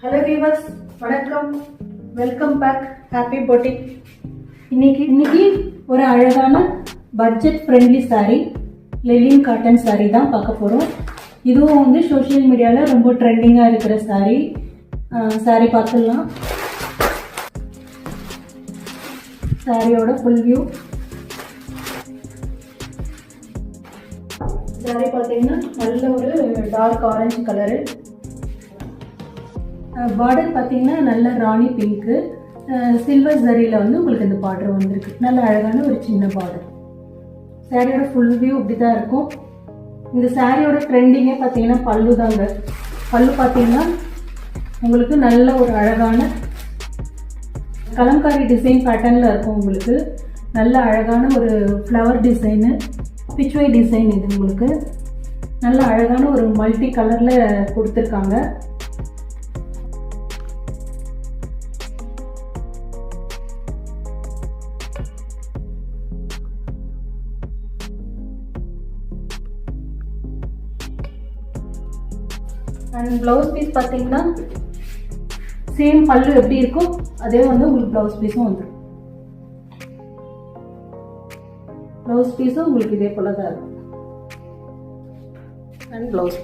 Hello viewers, வணக்கம். Welcome back. Happy boutique. இன்னைக்கு ஒரு அழகான budget friendly saree, linen cotton saree தான் பார்க்க போகிறோம். இதுவும் வந்து சோஷியல் மீடியாவில் ரொம்ப ட்ரெண்டிங்காக இருக்கிற சாரீ பார்த்துடலாம். சாரியோட ஃபுல் வியூ. சாரீ பார்த்தீங்கன்னா நல்ல ஒரு டார்க் ஆரஞ்சு கலரு. பார்டர் பார்த்தீங்கன்னா நல்ல ராணி பிங்க்கு, சில்வர் ஜரியில் வந்து உங்களுக்கு இந்த பார்டர் வந்திருக்கு. நல்ல அழகான ஒரு சின்ன பார்டர். சாரியோட ஃபுல் வியூ இப்படி தான் இருக்கும். இந்த சாரியோட ட்ரெண்டிங்கே பார்த்தீங்கன்னா பல்லு தாங்க. பல்லு பார்த்தீங்கன்னா உங்களுக்கு நல்ல ஒரு அழகான கலம்காரி டிசைன் பேட்டர்னில் இருக்கும். உங்களுக்கு நல்ல அழகான ஒரு ஃப்ளவர் டிசைனு, பிச்வை டிசைன். இது உங்களுக்கு நல்ல அழகான ஒரு மல்டி கலரில் கொடுத்துருக்காங்க. அண்ட் ப்ளவுஸ் பீஸ் பார்த்தீங்கன்னா சேம் பல்லு எப்படி இருக்கும் அதே வந்து உங்களுக்கு ப்ளவுஸ் பீஸும் வந்துடும். ப்ளவுஸ் பீஸும் உங்களுக்கு இதே போல தான் இருக்கும். அண்ட் ப்ளவுஸ்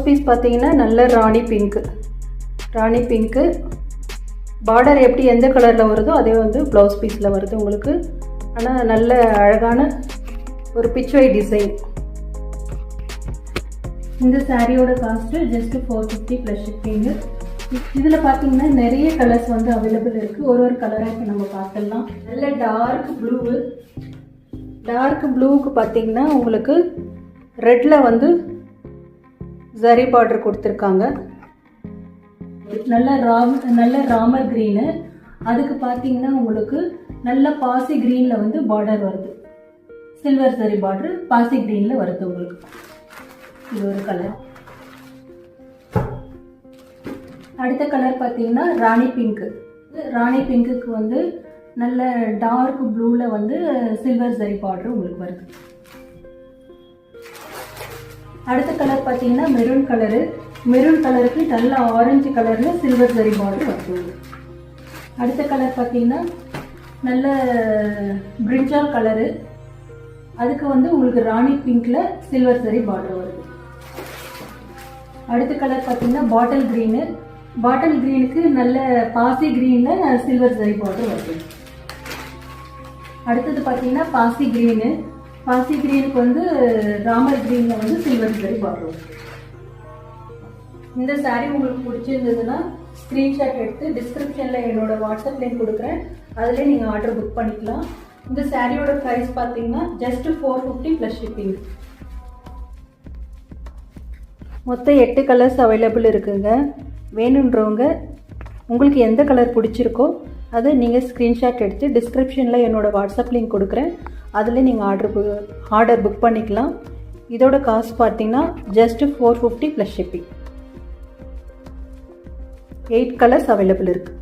பீஸ் பார்த்தீங்கன்னா நல்ல ராணி பிங்க்கு. பார்டர் எப்படி எந்த கலரில் வருதோ அதே வந்து ப்ளவுஸ் பீஸில் வருது உங்களுக்கு. ஆனால் நல்ல அழகான ஒரு பிச்வை டிசைன். இந்த சாரியோட காஸ்ட்டு ஜஸ்ட்டு 450 ப்ளஸ் ஷிப்பிங்கு. இதில் பார்த்தீங்கன்னா நிறைய கலர்ஸ் வந்து அவைலபிள் இருக்குது. ஒரு கலராக இப்போ நம்ம பார்த்துடலாம். நல்ல டார்க் ப்ளூவுக்கு பார்த்தீங்கன்னா உங்களுக்கு ரெட்டில் வந்து ஜரி பார்டர் கொடுத்துருக்காங்க. நல்ல ராமர் க்ரீனு. அதுக்கு பார்த்தீங்கன்னா உங்களுக்கு நல்ல பாசி க்ரீனில் வந்து பார்டர் வருது. சில்வர் ஜரி பார்டர் பாசி க்ரீனில் வருது உங்களுக்கு. இது ஒரு கலர். அடுத்த கலர் பார்த்தீங்கன்னா ராணி பிங்க்குக்கு வந்து நல்ல டார்க் ப்ளூவில் வந்து சில்வர் ஜரி பார்டர் உங்களுக்கு வருது. அடுத்த கலர் பார்த்தீங்கன்னா மெரூன் கலருக்கு நல்ல ஆரஞ்சு கலரில் சில்வர் ஜரி பார்டர் வருது. அடுத்த கலர் பார்த்தீங்கன்னா நல்ல பிரிஞ்சால் கலரு. அதுக்கு வந்து உங்களுக்கு ராணி பிங்க்ல சில்வர் ஜரி பார்டர் வருது. அடுத்த கலர் பார்த்தீங்கன்னா பாட்டில் க்ரீனுக்கு நல்ல பாசி க்ரீனில் சில்வர் ஜரி பார்டர் வருது. அடுத்தது பார்த்தீங்கன்னா பாசி க்ரீனுக்கு வந்து ராமர் க்ரீனில் வந்து சில்வர் ஜரி பார்டர் வருது. இந்த சாரீ உங்களுக்கு பிடிச்சிருந்ததுன்னா ஸ்க்ரீன்ஷாட் எடுத்து டிஸ்கிரிப்ஷனில் என்னோட வாட்ஸ்அப் லிங்க் கொடுக்குறேன். அதில் நீங்கள் ஆர்டர் புக் பண்ணிக்கலாம். இந்த சாரியோட ப்ரைஸ் பார்த்தீங்கன்னா ஜஸ்ட் 450 ப்ளஸ் ஷிப்பிங். மொத்தம் 8 கலர்ஸ் அவைலபிள் இருக்குங்க. வேணுன்றவங்க உங்களுக்கு எந்த கலர் பிடிச்சிருக்கோ அதை நீங்கள் ஸ்க்ரீன்ஷாட் எடுத்து டிஸ்கிரிப்ஷனில் என்னோட வாட்ஸ்அப் லிங்க் கொடுக்குறேன். அதில் நீங்கள் ஆர்டர் புக் பண்ணிக்கலாம். இதோட காஸ்ட் பார்த்தீங்கன்னா just 450 plus shipping. 8 colours available இருக்குது.